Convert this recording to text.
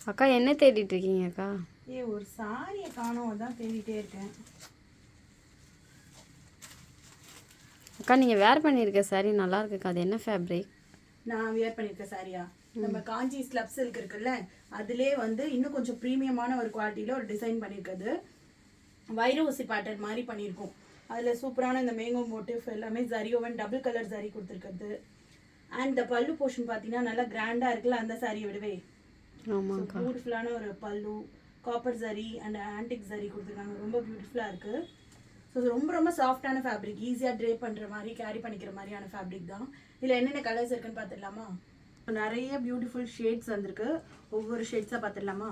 அக்கா என்ன தேடிட்டு இருக்கீங்க அக்கா? ஒரு சாரியை காணோம், அதான் தேடிட்டே இருக்கேன். அக்கா நீங்கள் வேர் பண்ணியிருக்க சாரி நல்லா இருக்குக்கா. அது என்ன ஃபேப்ரிக்? நான் வியர் பண்ணியிருக்க சாரியா, நம்ம காஞ்சி ஸ்லப் சில்க் இருக்குல்ல, அதிலே வந்து இன்னும் கொஞ்சம் ப்ரீமியமான ஒரு குவாலிட்டியில் ஒரு டிசைன் பண்ணியிருக்குது. வைர ஊசி பேட்டர்ன் மாதிரி பண்ணியிருக்கோம். அதில் சூப்பரான இந்த மேங்கோ மோட்டிவ் எல்லாமே ஜரியோவன் டபுள் கலர் ஜரி கொடுத்துருக்குது. அண்ட் இந்த பல்லு போர்ஷன் பார்த்தீங்கன்னா நல்லா கிராண்டாக இருக்குல்ல, அந்த சாரியை விடவே பியூட்டிஃபுல்லான ஒரு பல்லு, copper zari and antique zari கொடுத்துருக்காங்க. ரொம்ப பியூட்டிஃபுல்லாக இருக்குது. ஸோ ரொம்ப ரொம்ப சாஃப்டான ஃபேப்ரிக், ஈஸியாக ட்ரே பண்ணுற மாதிரி, கேரி பண்ணிக்கிற மாதிரியான ஃபேப்ரிக் தான். இதில் என்னென்ன கலர்ஸ் இருக்குன்னு பார்த்துடலாமா? நிறைய பியூட்டிஃபுல் ஷேட்ஸ் வந்திருக்கு. ஒவ்வொரு ஷேட்ஸாக பார்த்துடலாமா?